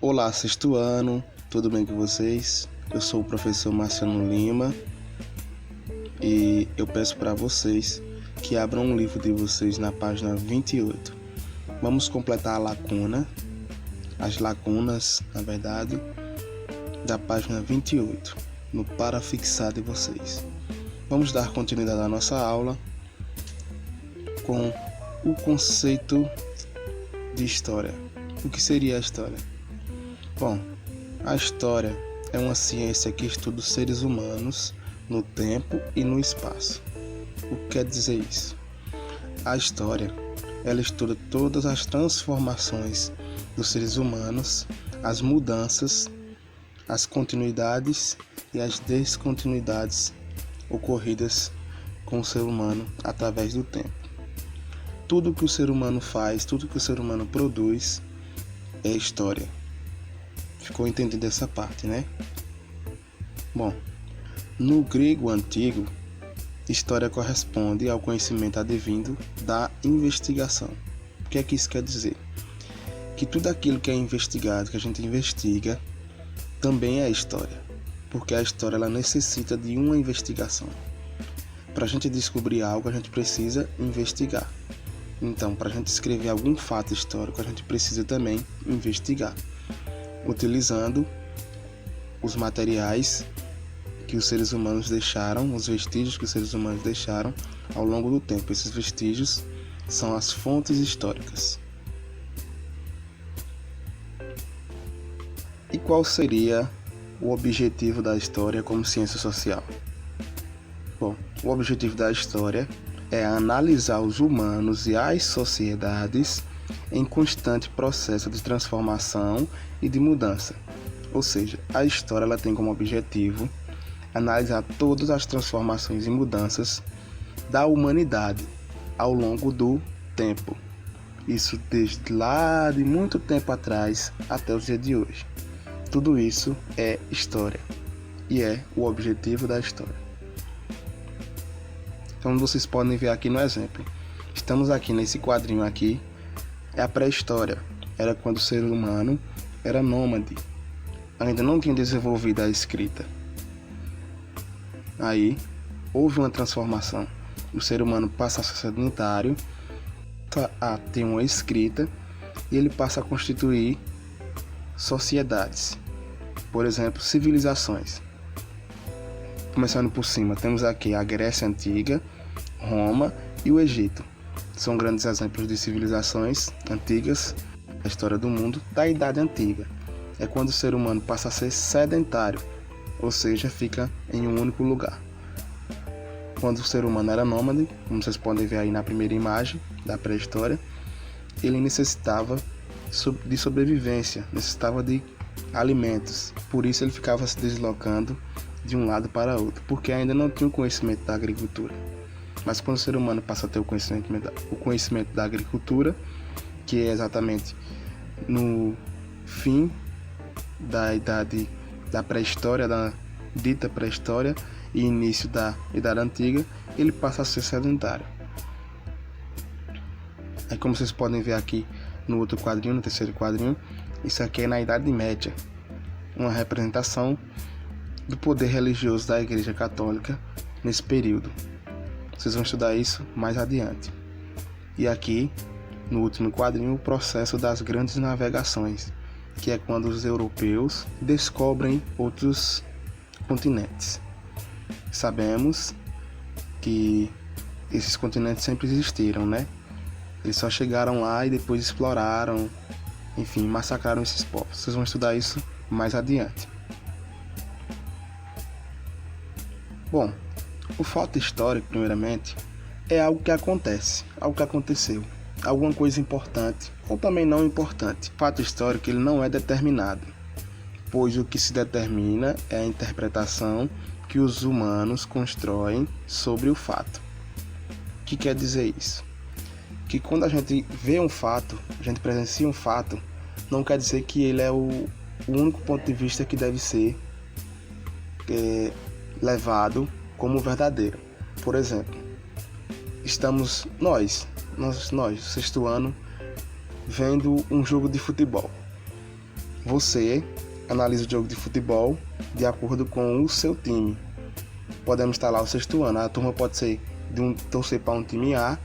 Olá, sexto ano, tudo bem com vocês? Eu sou o professor Marciano Lima e eu peço para vocês que abram um livro de vocês na página 28. Vamos completar as lacunas, na verdade, da página 28, no parafixar de vocês. Vamos dar continuidade à nossa aula com o conceito de história. O que seria a história? Bom, a história é uma ciência que estuda os seres humanos no tempo e no espaço. O que quer dizer isso? A história, ela estuda todas as transformações dos seres humanos, as mudanças, as continuidades e as descontinuidades ocorridas com o ser humano através do tempo. Tudo que o ser humano faz, tudo que o ser humano produz é história. Ficou entendido essa parte, né? Bom, no grego antigo, história corresponde ao conhecimento advindo da investigação. O que é que isso quer dizer? Que tudo aquilo que é investigado, que a gente investiga, também é história. Porque a história ela necessita de uma investigação. Para a gente descobrir algo, a gente precisa investigar. Então, para a gente escrever algum fato histórico, a gente precisa também investigar, utilizando os materiais que os seres humanos deixaram, os vestígios que os seres humanos deixaram ao longo do tempo. Esses vestígios são as fontes históricas. E qual seria o objetivo da história como ciência social? Bom, o objetivo da história é analisar os humanos e as sociedades em constante processo de transformação e de mudança. Ou seja, a história ela tem como objetivo analisar todas as transformações e mudanças da humanidade ao longo do tempo. Isso desde lá de muito tempo atrás até os dias de hoje. Tudo isso é história e é o objetivo da história. Então vocês podem ver aqui no exemplo. Estamos aqui nesse quadrinho aqui. É a pré-história. Era quando o ser humano era nômade. Ainda não tinha desenvolvido a escrita. Aí houve uma transformação. O ser humano passa a ser sedentário, a ter uma escrita, e ele passa a constituir sociedades. Por exemplo, civilizações. Começando por cima, temos aqui a Grécia Antiga, Roma e o Egito. São grandes exemplos de civilizações antigas da história do mundo, da Idade Antiga. É quando o ser humano passa a ser sedentário, ou seja, fica em um único lugar. Quando o ser humano era nômade, como vocês podem ver aí na primeira imagem da pré-história, ele necessitava de sobrevivência, necessitava de alimentos. Por isso ele ficava se deslocando de um lado para outro, porque ainda não tinha o conhecimento da agricultura. Mas quando o ser humano passa a ter o conhecimento da agricultura, que é exatamente no fim da idade da pré-história, da dita pré-história e início da Idade Antiga, ele passa a ser sedentário. Aí, como vocês podem ver aqui no outro quadrinho, no terceiro quadrinho, isso aqui é na Idade Média, uma representação do poder religioso da Igreja Católica nesse período. Vocês vão estudar isso mais adiante. E aqui, no último quadrinho, o processo das grandes navegações, que é quando os europeus descobrem outros continentes. Sabemos que esses continentes sempre existiram, né? Eles só chegaram lá e depois exploraram, enfim, massacraram esses povos. Vocês vão estudar isso mais adiante. Bom, o fato histórico, primeiramente, é algo que acontece, algo que aconteceu, alguma coisa importante ou também não importante. O fato histórico ele não é determinado, pois o que se determina é a interpretação que os humanos constroem sobre o fato. O que quer dizer isso? Que quando a gente vê um fato, a gente presencia um fato, não quer dizer que ele é o único ponto de vista que deve ser levado como verdadeiro. Por exemplo, estamos nós, sexto ano, vendo um jogo de futebol. Você analisa o jogo de futebol de acordo com o seu time. Podemos estar lá o sexto ano, a turma pode ser torcer para um time A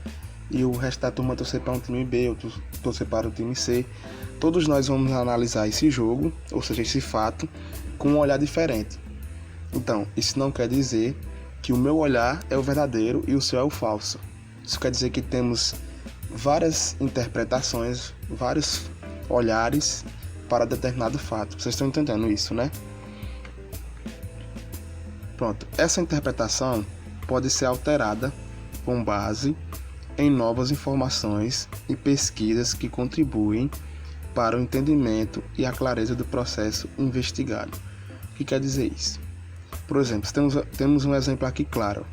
e o resto da turma torcer para um time B, ou torcer para o time C. Todos nós vamos analisar esse jogo, ou seja, esse fato, com um olhar diferente. Então, isso não quer dizer que o meu olhar é o verdadeiro e o seu é o falso. Isso quer dizer que temos várias interpretações, vários olhares para determinado fato. Vocês estão entendendo isso, né? Pronto. Essa interpretação pode ser alterada com base em novas informações e pesquisas que contribuem para o entendimento e a clareza do processo investigado. O que quer dizer isso? Por exemplo, temos um exemplo aqui claro.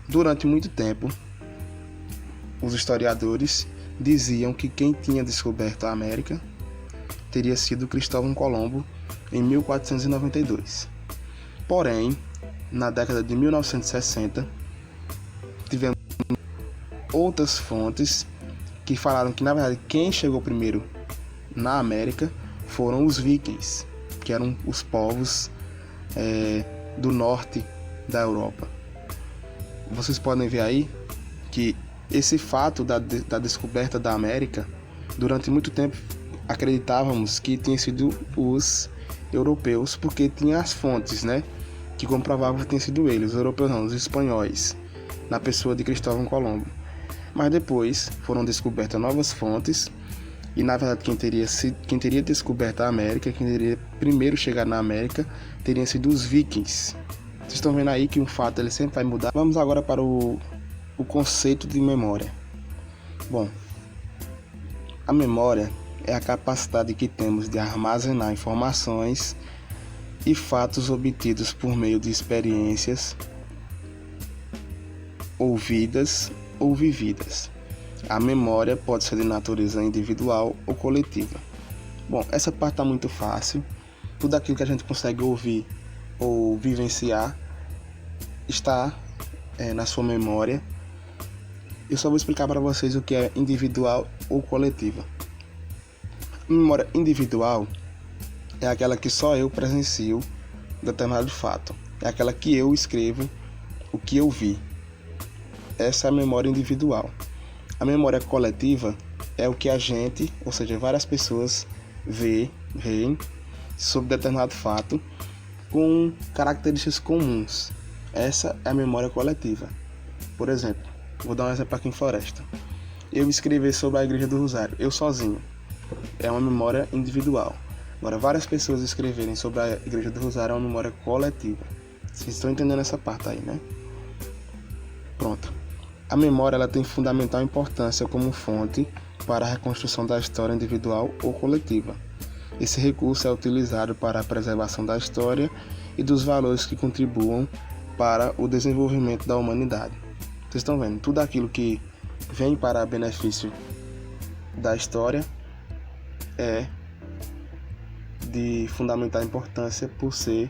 Durante muito tempo, os historiadores diziam que quem tinha descoberto a América teria sido Cristóvão Colombo em 1492. Porém, na década de 1960, tivemos outras fontes que falaram que, na verdade, quem chegou primeiro na América foram os vikings, que eram os povos do norte da Europa. Vocês podem ver aí que esse fato da descoberta da América, durante muito tempo acreditávamos que tinham sido os europeus, porque tinha as fontes, né, que comprovavam que tinham sido eles, os europeus não, os espanhóis, na pessoa de Cristóvão Colombo. Mas depois foram descobertas novas fontes e, na verdade, quem teria descoberto a América, quem teria primeiro chegado na América, teriam sido os vikings. Vocês estão vendo aí que um fato ele sempre vai mudar. Vamos agora para o conceito de memória. Bom, a memória é a capacidade que temos de armazenar informações e fatos obtidos por meio de experiências ouvidas ou vividas. A memória pode ser de natureza individual ou coletiva. Bom, essa parte está muito fácil. Tudo aquilo que a gente consegue ouvir ou vivenciar está na sua memória. Eu só vou explicar para vocês o que é individual ou coletiva. A memória individual é aquela que só eu presencio determinado fato. É aquela que eu escrevo o que eu vi. Essa é a memória individual. A memória coletiva é o que a gente, ou seja, várias pessoas veem sobre determinado fato com características comuns. Essa é a memória coletiva. Por exemplo, vou dar um exemplo aqui em Floresta. Eu escrever sobre a Igreja do Rosário, eu sozinho, é uma memória individual. Agora, várias pessoas escreverem sobre a Igreja do Rosário é uma memória coletiva. Vocês estão entendendo essa parte aí, né? Pronto. A memória ela tem fundamental importância como fonte para a reconstrução da história individual ou coletiva. Esse recurso é utilizado para a preservação da história e dos valores que contribuam para o desenvolvimento da humanidade. Vocês estão vendo? Tudo aquilo que vem para benefício da história é de fundamental importância por ser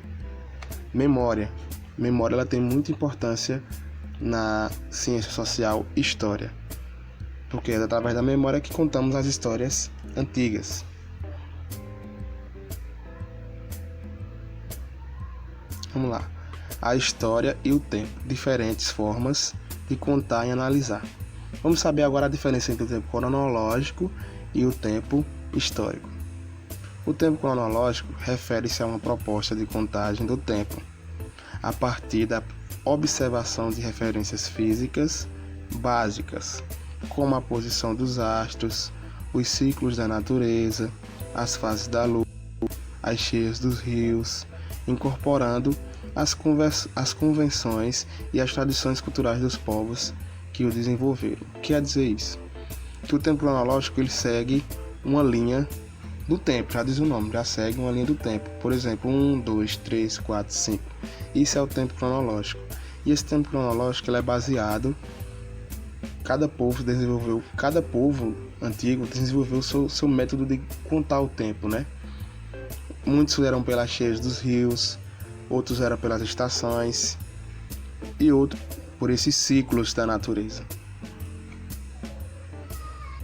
memória. Memória ela tem muita importância na ciência social e história, porque é através da memória que contamos as histórias antigas. Vamos lá. A história e o tempo, diferentes formas de contar e analisar. Vamos saber agora a diferença entre o tempo cronológico e o tempo histórico. O tempo cronológico refere-se a uma proposta de contagem do tempo a partir da observação de referências físicas básicas, como a posição dos astros, os ciclos da natureza, as fases da lua, as cheias dos rios, incorporando as convenções e as tradições culturais dos povos que o desenvolveram. O que quer dizer isso? Que o tempo cronológico ele segue uma linha do tempo, já diz o nome, já segue uma linha do tempo. Por exemplo, 1, 2, 3, 4, 5. Isso é o tempo cronológico. E esse tempo cronológico ele é baseado, cada povo antigo desenvolveu o seu método de contar o tempo, né? Muitos eram pelas cheias dos rios, outros eram pelas estações e outros por esses ciclos da natureza.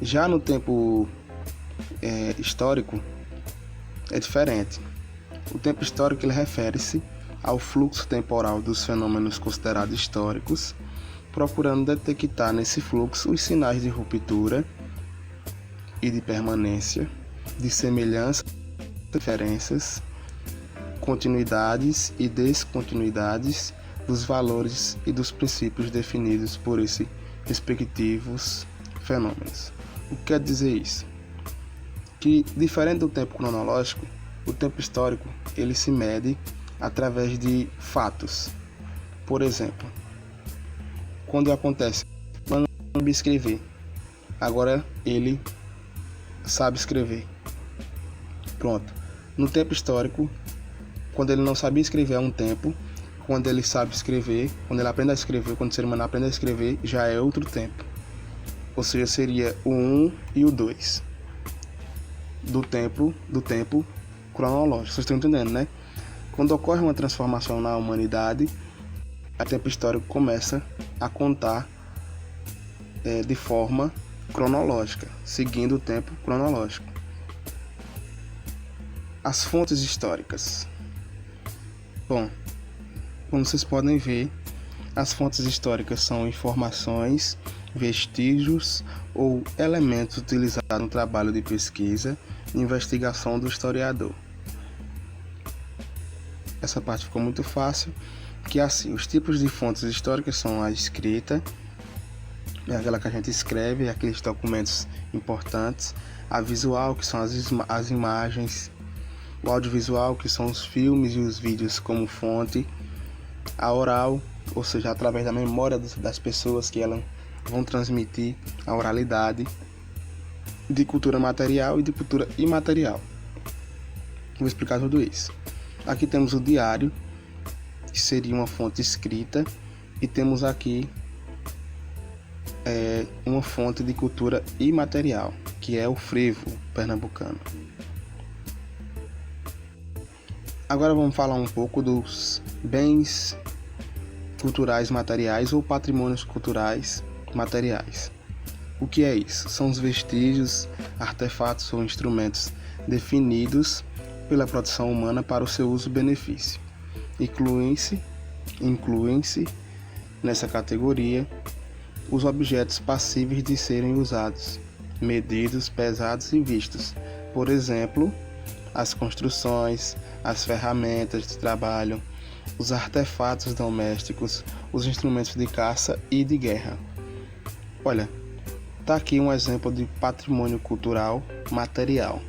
Já no tempo histórico, é diferente. O tempo histórico ele refere-se ao fluxo temporal dos fenômenos considerados históricos, procurando detectar nesse fluxo os sinais de ruptura e de permanência, de semelhança, diferenças, continuidades e descontinuidades dos valores e dos princípios definidos por esses respectivos fenômenos. O que quer dizer isso? Que, diferente do tempo cronológico, o tempo histórico ele se mede através de fatos. Por exemplo, quando acontece, não sabe escrever, agora ele sabe escrever. Pronto. No tempo histórico, quando ele não sabia escrever há um tempo, quando ele sabe escrever, quando ele aprende a escrever, quando o ser humano aprende a escrever, já é outro tempo. Ou seja, seria o 1 e o 2 do tempo cronológico. Vocês estão entendendo, né? Quando ocorre uma transformação na humanidade, o tempo histórico começa a contar de forma cronológica, seguindo o tempo cronológico. As fontes históricas. Bom, como vocês podem ver, as fontes históricas são informações, vestígios ou elementos utilizados no trabalho de pesquisa e investigação do historiador. Essa parte ficou muito fácil, que assim, os tipos de fontes históricas são a escrita, é aquela que a gente escreve, aqueles documentos importantes, a visual, que são as imagens, o audiovisual, que são os filmes e os vídeos como fonte, a oral, ou seja, através da memória das pessoas que elas vão transmitir a oralidade, de cultura material e de cultura imaterial. Vou explicar tudo isso. Aqui temos o diário, que seria uma fonte escrita, e temos aqui uma fonte de cultura imaterial, que é o frevo pernambucano. Agora vamos falar um pouco dos bens culturais materiais ou patrimônios culturais materiais. O que é isso? São os vestígios, artefatos ou instrumentos definidos pela produção humana para o seu uso e benefício. Incluem-se nessa categoria os objetos passíveis de serem usados, medidos, pesados e vistos. Por exemplo, as construções, as ferramentas de trabalho, os artefatos domésticos, os instrumentos de caça e de guerra. Olha, tá aqui um exemplo de patrimônio cultural material,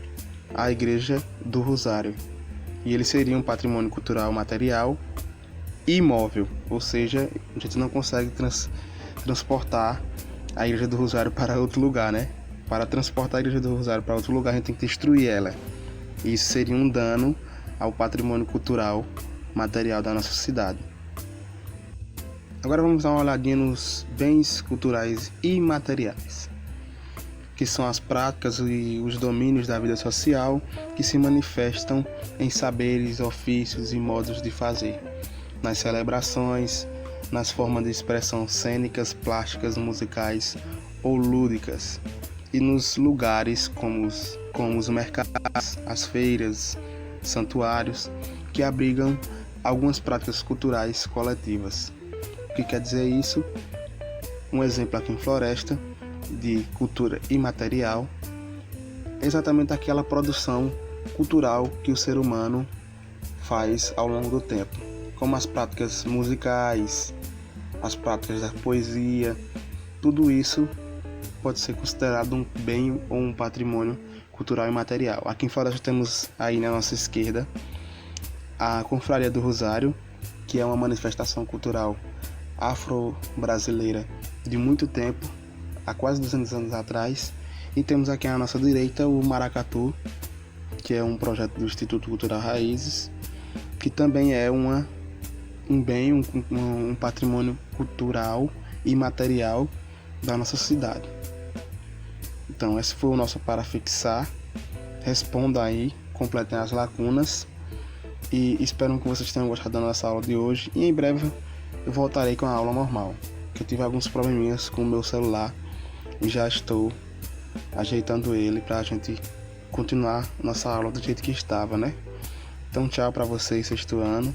a Igreja do Rosário. E ele seria um patrimônio cultural material imóvel, ou seja, a gente não consegue transportar a Igreja do Rosário para outro lugar, né? Para transportar a Igreja do Rosário para outro lugar, a gente tem que destruir ela. Isso seria um dano ao patrimônio cultural material da nossa cidade. Agora vamos dar uma olhadinha nos bens culturais imateriais, que são as práticas e os domínios da vida social que se manifestam em saberes, ofícios e modos de fazer, nas celebrações, nas formas de expressão cênicas, plásticas, musicais ou lúdicas, e nos lugares como os mercados, as feiras, santuários, que abrigam algumas práticas culturais coletivas. O que quer dizer isso? Um exemplo aqui em Floresta de cultura imaterial é exatamente aquela produção cultural que o ser humano faz ao longo do tempo, como as práticas musicais, as práticas da poesia. Tudo isso pode ser considerado um bem ou um patrimônio cultural imaterial. Aqui em Floresta temos aí na nossa esquerda a Confraria do Rosário, que é uma manifestação cultural afro-brasileira de muito tempo, há quase 200 anos atrás. E temos aqui à nossa direita o Maracatu, que é um projeto do Instituto Cultural Raízes, que também é um patrimônio cultural e material da nossa cidade. Então, esse foi o nosso para fixar. Responda aí, completem as lacunas e espero que vocês tenham gostado da nossa aula de hoje. E em breve eu voltarei com a aula normal, que eu tive alguns probleminhas com o meu celular e já estou ajeitando ele para a gente continuar nossa aula do jeito que estava, né? Então, tchau para vocês, sexto ano.